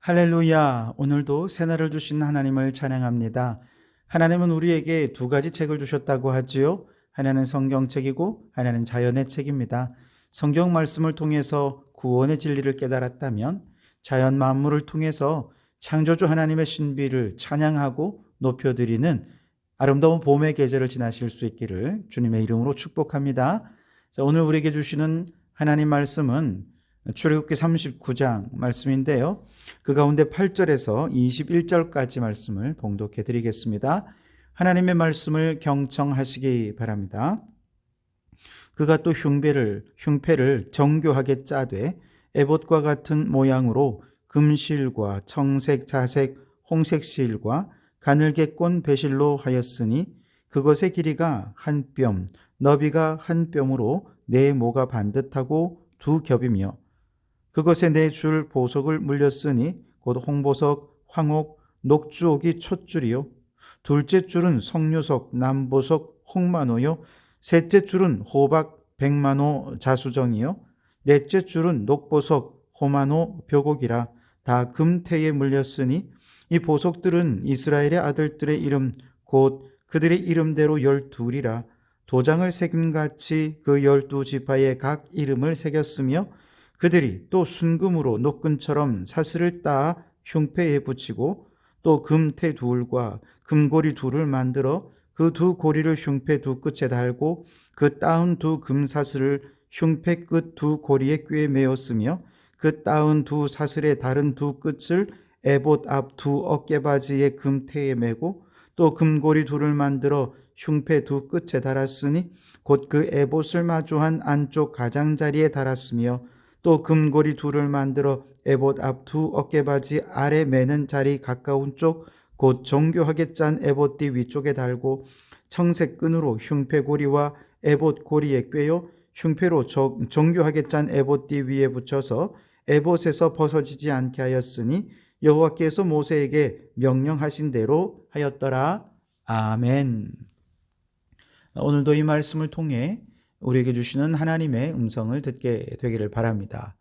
할렐루야. 오늘도 새날을 주신 하나님을 찬양합니다. 하나님은 우리에게 두 가지 책을 주셨다고 하지요. 하나는 성경책이고 하나는 자연의 책입니다. 성경 말씀을 통해서 구원의 진리를 깨달았다면 자연 만물을 통해서 창조주 하나님의 신비를 찬양하고 높여드리는 아름다운 봄의 계절을 지나실 수 있기를 주님의 이름으로 축복합니다. 오늘 우리에게 주시는 하나님 말씀은 출애굽기 39장 말씀인데요. 그 가운데 8절에서 21절까지 말씀을 봉독해 드리겠습니다. 하나님의 말씀을 경청하시기 바랍니다. 그가 또 흉패를 정교하게 짜되 에봇과 같은 모양으로 금실과 청색, 자색, 홍색 실과 가늘게 꼰 배실로 하였으니 그것의 길이가 한 뼘, 너비가 한 뼘으로 네 모가 반듯하고 두 겹이며 그것에 네 줄 보석을 물렸으니 곧 홍보석, 황옥, 녹주옥이 첫 줄이요. 둘째 줄은 석류석, 남보석, 홍만호요. 셋째 줄은 호박, 백만호, 자수정이요. 넷째 줄은 녹보석, 호만호, 벼곡이라 다 금태에 물렸으니 이 보석들은 이스라엘의 아들들의 이름 곧 그들의 이름대로 12이라 도장을 새김같이 그 12지파의 각 이름을 새겼으며 그들이 또 순금으로 노끈처럼 사슬을 따 흉패에 붙이고 또 금태 둘과 금고리 둘을 만들어 그 두 고리를 흉패 두 끝에 달고 그 따은 두 금사슬을 흉패 끝 두 고리에 꿰 메었으며 그 따은 두 사슬의 다른 두 끝을 에봇 앞 두 어깨바지의 금태에 메고 또 금고리 둘을 만들어 흉패 두 끝에 달았으니 곧 그 에봇을 마주한 안쪽 가장자리에 달았으며 또 금고리 둘을 만들어 에봇 앞 두 어깨바지 아래 매는 자리 가까운 쪽 곧 정교하게 짠 에봇띠 위쪽에 달고 청색 끈으로 흉패고리와 에봇 고리에 꿰어 흉패로 정교하게 짠 에봇띠 위에 붙여서 에봇에서 벗어지지 않게 하였으니 여호와께서 모세에게 명령하신 대로 하였더라. 아멘. 오늘도 이 말씀을 통해 우리에게 주시는 하나님의 음성을 듣게 되기를 바랍니다.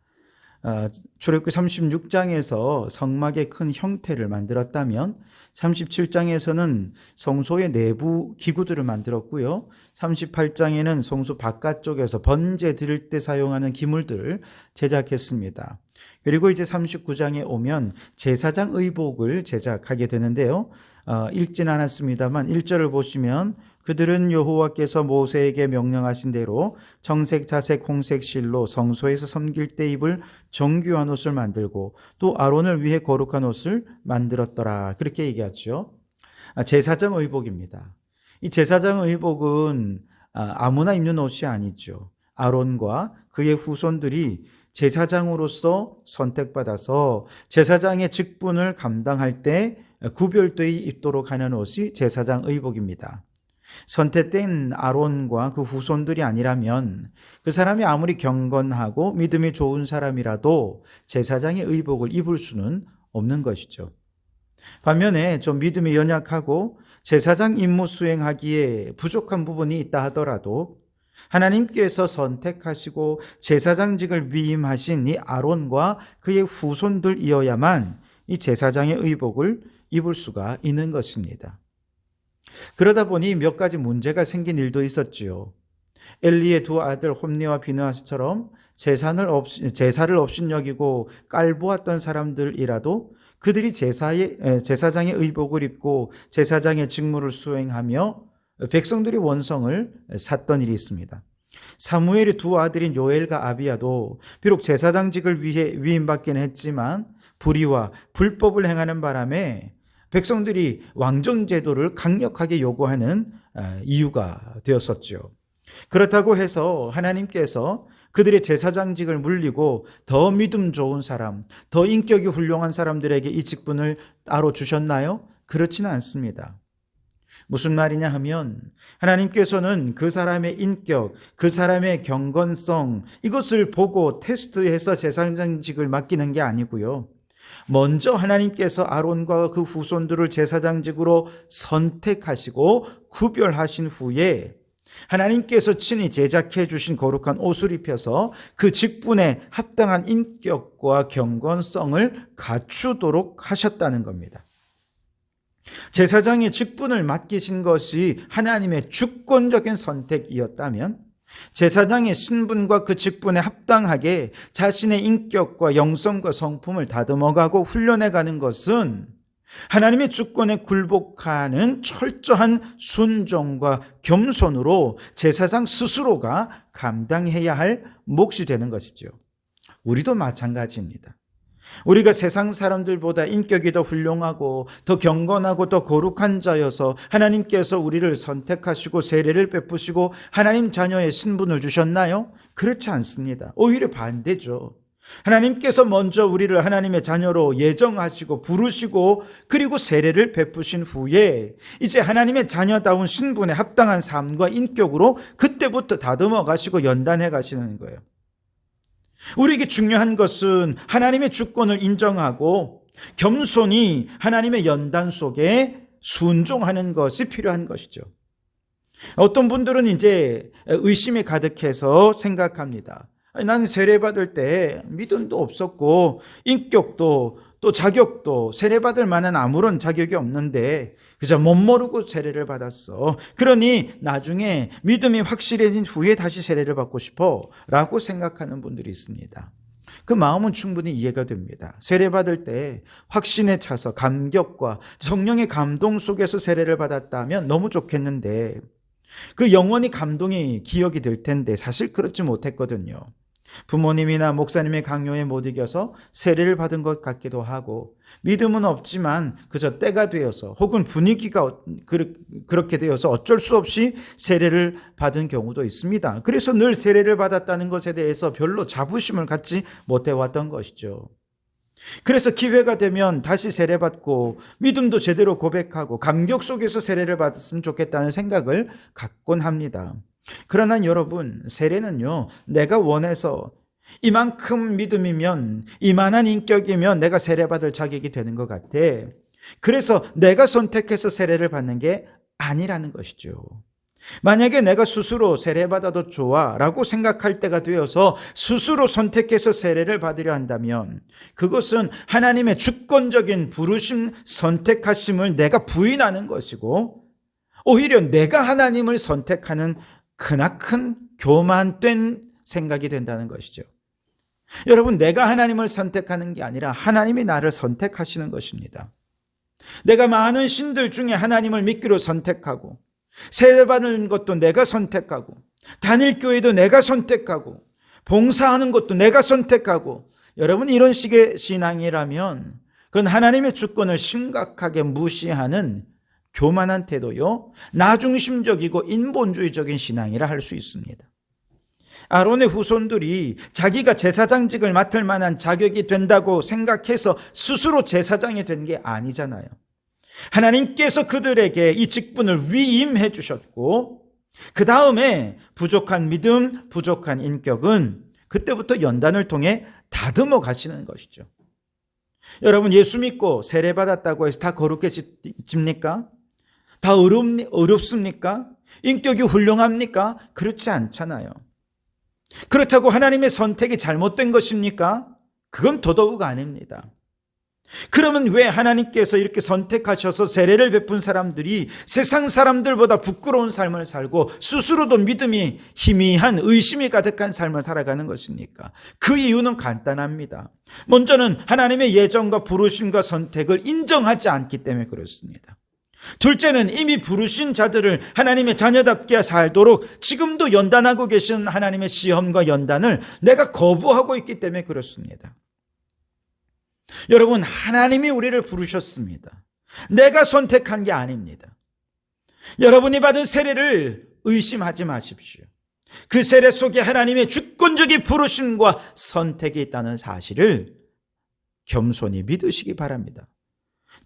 출애굽기 36장에서 성막의 큰 형태를 만들었다면 37장에서는 성소의 내부 기구들을 만들었고요. 38장에는 성소 바깥쪽에서 번제 드릴 때 사용하는 기물들을 제작했습니다. 그리고 이제 39장에 오면 제사장 의복을 제작하게 되는데요. 읽진 않았습니다만 1절을 보시면 그들은 여호와께서 모세에게 명령하신 대로 청색, 자색, 홍색 실로 성소에서 섬길 때 입을 정교한 옷을 만들고 또 아론을 위해 거룩한 옷을 만들었더라. 그렇게 얘기하죠. 제사장 의복입니다. 이 제사장 의복은 아무나 입는 옷이 아니죠. 아론과 그의 후손들이 제사장으로서 선택받아서 제사장의 직분을 감당할 때 구별되이 입도록 하는 옷이 제사장 의복입니다. 선택된 아론과 그 후손들이 아니라면 그 사람이 아무리 경건하고 믿음이 좋은 사람이라도 제사장의 의복을 입을 수는 없는 것이죠. 반면에 좀 믿음이 연약하고 제사장 임무 수행하기에 부족한 부분이 있다 하더라도 하나님께서 선택하시고 제사장직을 위임하신 이 아론과 그의 후손들이어야만 이 제사장의 의복을 입을 수가 있는 것입니다. 그러다 보니 몇 가지 문제가 생긴 일도 있었지요. 엘리의 두 아들 홈니와 비느하스처럼 제사를 업신여기고 깔보았던 사람들이라도 그들이 제사장의 의복을 입고 제사장의 직무를 수행하며 백성들이 원성을 샀던 일이 있습니다. 사무엘의 두 아들인 요엘과 아비야도 비록 제사장직을 위해 위임받기는 했지만 불의와 불법을 행하는 바람에 백성들이 왕정제도를 강력하게 요구하는 이유가 되었었죠. 그렇다고 해서 하나님께서 그들의 제사장직을 물리고 더 믿음 좋은 사람, 더 인격이 훌륭한 사람들에게 이 직분을 따로 주셨나요? 그렇지는 않습니다. 무슨 말이냐 하면 하나님께서는 그 사람의 인격, 그 사람의 경건성 이것을 보고 테스트해서 제사장직을 맡기는 게 아니고요. 먼저 하나님께서 아론과 그 후손들을 제사장직으로 선택하시고 구별하신 후에 하나님께서 친히 제작해 주신 거룩한 옷을 입혀서 그 직분에 합당한 인격과 경건성을 갖추도록 하셨다는 겁니다. 제사장의 직분을 맡기신 것이 하나님의 주권적인 선택이었다면 제사장의 신분과 그 직분에 합당하게 자신의 인격과 영성과 성품을 다듬어가고 훈련해가는 것은 하나님의 주권에 굴복하는 철저한 순종과 겸손으로 제사장 스스로가 감당해야 할 몫이 되는 것이죠. 우리도 마찬가지입니다. 우리가 세상 사람들보다 인격이 더 훌륭하고 더 경건하고 더 거룩한 자여서 하나님께서 우리를 선택하시고 세례를 베푸시고 하나님 자녀의 신분을 주셨나요? 그렇지 않습니다. 오히려 반대죠. 하나님께서 먼저 우리를 하나님의 자녀로 예정하시고 부르시고 그리고 세례를 베푸신 후에 이제 하나님의 자녀다운 신분에 합당한 삶과 인격으로 그때부터 다듬어 가시고 연단해 가시는 거예요. 우리에게 중요한 것은 하나님의 주권을 인정하고 겸손히 하나님의 연단 속에 순종하는 것이 필요한 것이죠. 어떤 분들은 이제 의심이 가득해서 생각합니다. 나는 세례받을 때 믿음도 없었고 인격도 또 자격도 세례받을 만한 아무런 자격이 없는데 그저 못 모르고 세례를 받았어. 그러니 나중에 믿음이 확실해진 후에 다시 세례를 받고 싶어 라고 생각하는 분들이 있습니다. 그 마음은 충분히 이해가 됩니다. 세례받을 때 확신에 차서 감격과 성령의 감동 속에서 세례를 받았다면 너무 좋겠는데 그 영원히 감동이 기억이 될 텐데 사실 그렇지 못했거든요. 부모님이나 목사님의 강요에 못 이겨서 세례를 받은 것 같기도 하고 믿음은 없지만 그저 때가 되어서 혹은 분위기가 그렇게 되어서 어쩔 수 없이 세례를 받은 경우도 있습니다. 그래서 늘 세례를 받았다는 것에 대해서 별로 자부심을 갖지 못해왔던 것이죠. 그래서 기회가 되면 다시 세례받고 믿음도 제대로 고백하고 감격 속에서 세례를 받았으면 좋겠다는 생각을 갖곤 합니다. 그러나 여러분, 세례는요, 내가 원해서 이만큼 믿음이면, 이만한 인격이면 내가 세례받을 자격이 되는 것 같아. 그래서 내가 선택해서 세례를 받는 게 아니라는 것이죠. 만약에 내가 스스로 세례받아도 좋아 라고 생각할 때가 되어서 스스로 선택해서 세례를 받으려 한다면 그것은 하나님의 주권적인 부르심, 선택하심을 내가 부인하는 것이고 오히려 내가 하나님을 선택하는 크나큰 교만된 생각이 된다는 것이죠. 여러분, 내가 하나님을 선택하는 게 아니라 하나님이 나를 선택하시는 것입니다. 내가 많은 신들 중에 하나님을 믿기로 선택하고 세례받는 것도 내가 선택하고 다닐 교회도 내가 선택하고 봉사하는 것도 내가 선택하고 여러분 이런 식의 신앙이라면 그건 하나님의 주권을 심각하게 무시하는 교만한 태도요, 나중심적이고 인본주의적인 신앙이라 할 수 있습니다. 아론의 후손들이 자기가 제사장직을 맡을 만한 자격이 된다고 생각해서 스스로 제사장이 된 게 아니잖아요. 하나님께서 그들에게 이 직분을 위임해 주셨고 그 다음에 부족한 믿음, 부족한 인격은 그때부터 연단을 통해 다듬어 가시는 것이죠. 여러분, 예수 믿고 세례받았다고 해서 다 거룩해집니까? 다 어렵습니까? 인격이 훌륭합니까? 그렇지 않잖아요. 그렇다고 하나님의 선택이 잘못된 것입니까? 그건 더더욱 아닙니다. 그러면 왜 하나님께서 이렇게 선택하셔서 세례를 베푼 사람들이 세상 사람들보다 부끄러운 삶을 살고 스스로도 믿음이 희미한 의심이 가득한 삶을 살아가는 것입니까? 그 이유는 간단합니다. 먼저는 하나님의 예정과 부르심과 선택을 인정하지 않기 때문에 그렇습니다. 둘째는 이미 부르신 자들을 하나님의 자녀답게 살도록 지금도 연단하고 계신 하나님의 시험과 연단을 내가 거부하고 있기 때문에 그렇습니다. 여러분, 하나님이 우리를 부르셨습니다. 내가 선택한 게 아닙니다. 여러분이 받은 세례를 의심하지 마십시오. 그 세례 속에 하나님의 주권적인 부르심과 선택이 있다는 사실을 겸손히 믿으시기 바랍니다.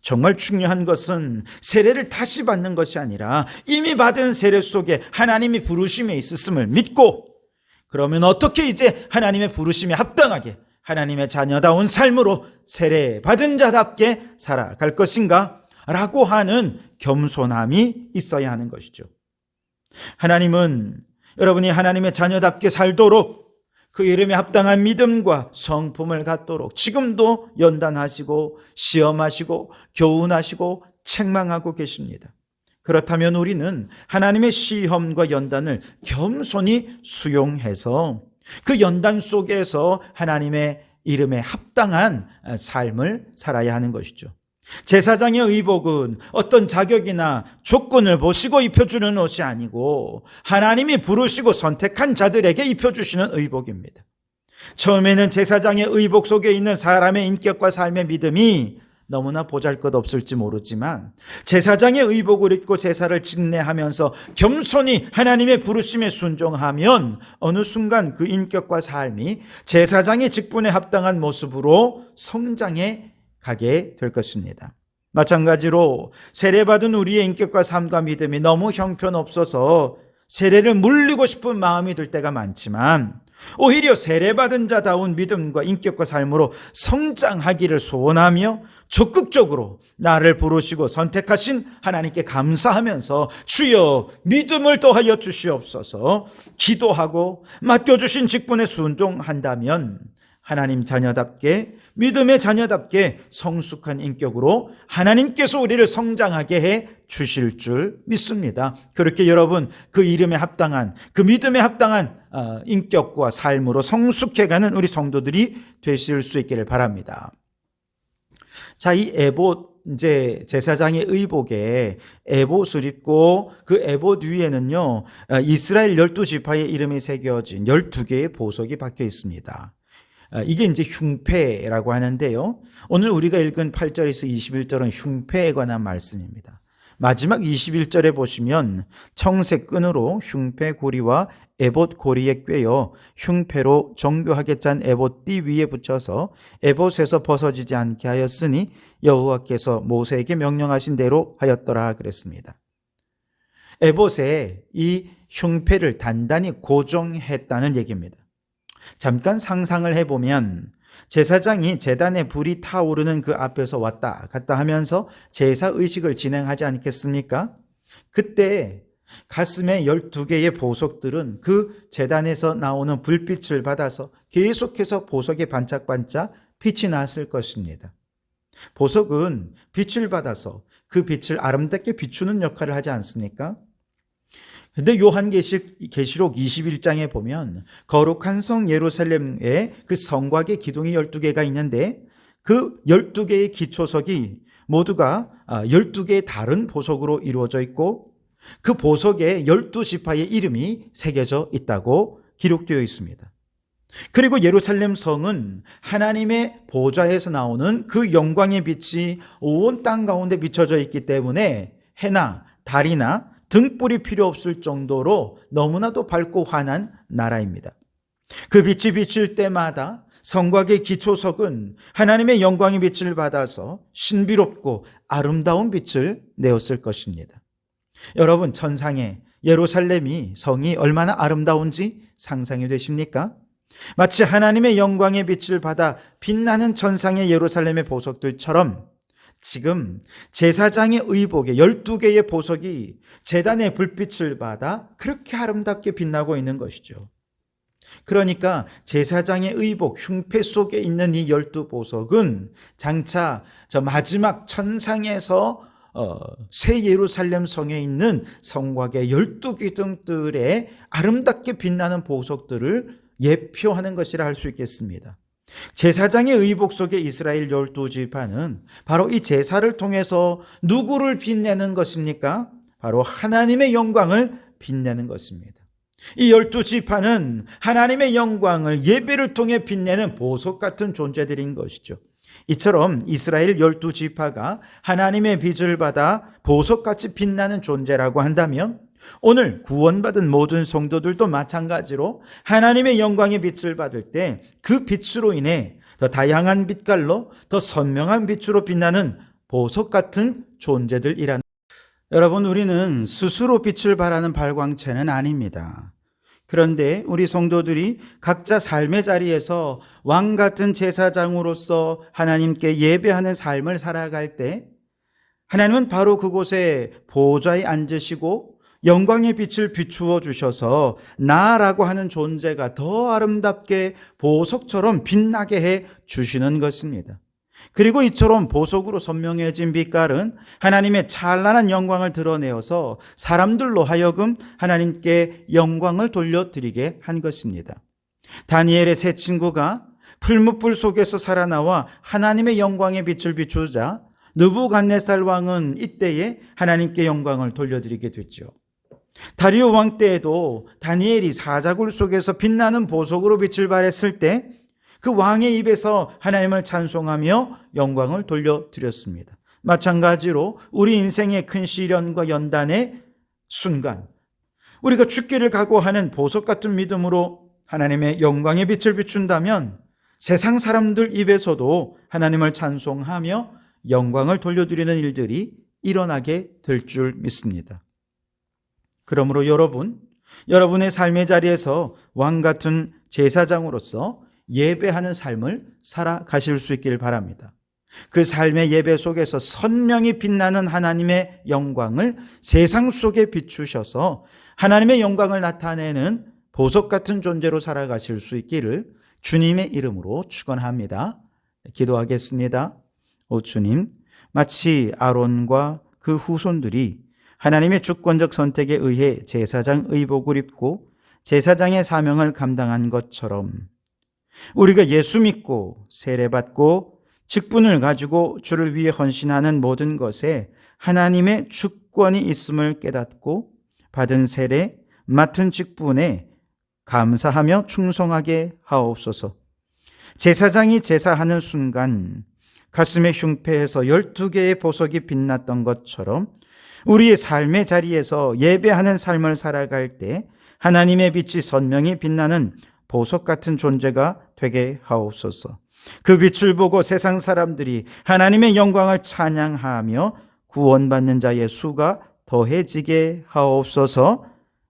정말 중요한 것은 세례를 다시 받는 것이 아니라 이미 받은 세례 속에 하나님이 부르심에 있었음을 믿고 그러면 어떻게 이제 하나님의 부르심에 합당하게 하나님의 자녀다운 삶으로 세례 받은 자답게 살아갈 것인가? 라고 하는 겸손함이 있어야 하는 것이죠. 하나님은 여러분이 하나님의 자녀답게 살도록 그 이름에 합당한 믿음과 성품을 갖도록 지금도 연단하시고 시험하시고 교훈하시고 책망하고 계십니다. 그렇다면 우리는 하나님의 시험과 연단을 겸손히 수용해서 그 연단 속에서 하나님의 이름에 합당한 삶을 살아야 하는 것이죠. 제사장의 의복은 어떤 자격이나 조건을 보시고 입혀주는 옷이 아니고 하나님이 부르시고 선택한 자들에게 입혀주시는 의복입니다. 처음에는 제사장의 의복 속에 있는 사람의 인격과 삶의 믿음이 너무나 보잘것없을지 모르지만 제사장의 의복을 입고 제사를 진례하면서 겸손히 하나님의 부르심에 순종하면 어느 순간 그 인격과 삶이 제사장의 직분에 합당한 모습으로 성장해 가게 될 것입니다. 마찬가지로 세례받은 우리의 인격과 삶과 믿음이 너무 형편없어서 세례를 물리고 싶은 마음이 들 때가 많지만 오히려 세례받은 자다운 믿음과 인격과 삶으로 성장하기를 소원하며 적극적으로 나를 부르시고 선택하신 하나님께 감사하면서 주여 믿음을 더하여 주시옵소서 기도하고 맡겨주신 직분에 순종한다면 하나님 자녀답게 믿음의 자녀답게 성숙한 인격으로 하나님께서 우리를 성장하게 해 주실 줄 믿습니다. 그렇게 여러분 그 이름에 합당한 그 믿음에 합당한 인격과 삶으로 성숙해가는 우리 성도들이 되실 수 있기를 바랍니다. 자, 이 에봇 이제 제사장의 의복에 에봇을 입고 그 에봇 위에는요 이스라엘 12지파의 이름이 새겨진 12개의 보석이 박혀 있습니다. 이게 이제 흉패라고 하는데요. 오늘 우리가 읽은 8절에서 21절은 흉패에 관한 말씀입니다. 마지막 21절에 보시면 청색 끈으로 흉패 고리와 에봇 고리에 꿰어 흉패로 정교하게 짠 에봇 띠 위에 붙여서 에봇에서 벗어지지 않게 하였으니 여호와께서 모세에게 명령하신 대로 하였더라 그랬습니다. 에봇에 이 흉패를 단단히 고정했다는 얘기입니다. 잠깐 상상을 해보면 제사장이 제단에 불이 타오르는 그 앞에서 왔다 갔다 하면서 제사 의식을 진행하지 않겠습니까? 그때 가슴에 12개의 보석들은 그 제단에서 나오는 불빛을 받아서 계속해서 보석에 반짝반짝 빛이 났을 것입니다. 보석은 빛을 받아서 그 빛을 아름답게 비추는 역할을 하지 않습니까? 근데 요한계시록 21장에 보면 거룩한 성 예루살렘에 그 성곽의 기둥이 12개가 있는데 그 12개의 기초석이 모두가 12개의 다른 보석으로 이루어져 있고 그 보석에 12지파의 이름이 새겨져 있다고 기록되어 있습니다. 그리고 예루살렘 성은 하나님의 보좌에서 나오는 그 영광의 빛이 온 땅 가운데 비춰져 있기 때문에 해나 달이나 등불이 필요 없을 정도로 너무나도 밝고 환한 나라입니다. 그 빛이 비칠 때마다 성곽의 기초석은 하나님의 영광의 빛을 받아서 신비롭고 아름다운 빛을 내었을 것입니다. 여러분, 천상의 예루살렘이 성이 얼마나 아름다운지 상상이 되십니까? 마치 하나님의 영광의 빛을 받아 빛나는 천상의 예루살렘의 보석들처럼 지금 제사장의 의복에 12개의 보석이 제단의 불빛을 받아 그렇게 아름답게 빛나고 있는 것이죠. 그러니까 제사장의 의복 흉패 속에 있는 이 12보석은 장차 저 마지막 천상에서 새 예루살렘 성에 있는 성곽의 12기둥들의 아름답게 빛나는 보석들을 예표하는 것이라 할 수 있겠습니다. 제사장의 의복 속의 이스라엘 12지파는 바로 이 제사를 통해서 누구를 빛내는 것입니까? 바로 하나님의 영광을 빛내는 것입니다. 이 12지파는 하나님의 영광을 예배를 통해 빛내는 보석 같은 존재들인 것이죠. 이처럼 이스라엘 12지파가 하나님의 빛을 받아 보석같이 빛나는 존재라고 한다면 오늘 구원받은 모든 성도들도 마찬가지로 하나님의 영광의 빛을 받을 때 그 빛으로 인해 더 다양한 빛깔로 더 선명한 빛으로 빛나는 보석 같은 존재들이란. 여러분, 우리는 스스로 빛을 발하는 발광체는 아닙니다. 그런데 우리 성도들이 각자 삶의 자리에서 왕 같은 제사장으로서 하나님께 예배하는 삶을 살아갈 때 하나님은 바로 그곳에 보좌에 앉으시고 영광의 빛을 비추어 주셔서 나라고 하는 존재가 더 아름답게 보석처럼 빛나게 해 주시는 것입니다. 그리고 이처럼 보석으로 선명해진 빛깔은 하나님의 찬란한 영광을 드러내어서 사람들로 하여금 하나님께 영광을 돌려드리게 한 것입니다. 다니엘의 세 친구가 풀무불 속에서 살아나와 하나님의 영광의 빛을 비추자 느부갓네살 왕은 이때에 하나님께 영광을 돌려드리게 됐죠. 다리오 왕 때에도 다니엘이 사자굴 속에서 빛나는 보석으로 빛을 발했을 때 그 왕의 입에서 하나님을 찬송하며 영광을 돌려드렸습니다. 마찬가지로 우리 인생의 큰 시련과 연단의 순간, 우리가 죽기를 각오하는 보석 같은 믿음으로 하나님의 영광의 빛을 비춘다면 세상 사람들 입에서도 하나님을 찬송하며 영광을 돌려드리는 일들이 일어나게 될 줄 믿습니다. 그러므로 여러분의 삶의 자리에서 왕 같은 제사장으로서 예배하는 삶을 살아가실 수 있길 바랍니다. 그 삶의 예배 속에서 선명히 빛나는 하나님의 영광을 세상 속에 비추셔서 하나님의 영광을 나타내는 보석 같은 존재로 살아가실 수 있기를 주님의 이름으로 축원합니다. 기도하겠습니다. 오 주님, 마치 아론과 그 후손들이 하나님의 주권적 선택에 의해 제사장 의복을 입고 제사장의 사명을 감당한 것처럼 우리가 예수 믿고 세례받고 직분을 가지고 주를 위해 헌신하는 모든 것에 하나님의 주권이 있음을 깨닫고 받은 세례, 맡은 직분에 감사하며 충성하게 하옵소서. 제사장이 제사하는 순간 가슴에 흉패에서 12개의 보석이 빛났던 것처럼 우리의 삶의 자리에서 예배하는 삶을 살아갈 때 하나님의 빛이 선명히 빛나는 보석 같은 존재가 되게 하옵소서. 그 빛을 보고 세상 사람들이 하나님의 영광을 찬양하며 구원받는 자의 수가 더해지게 하옵소서.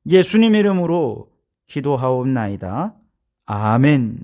예수님 이름으로 기도하옵나이다. 아멘.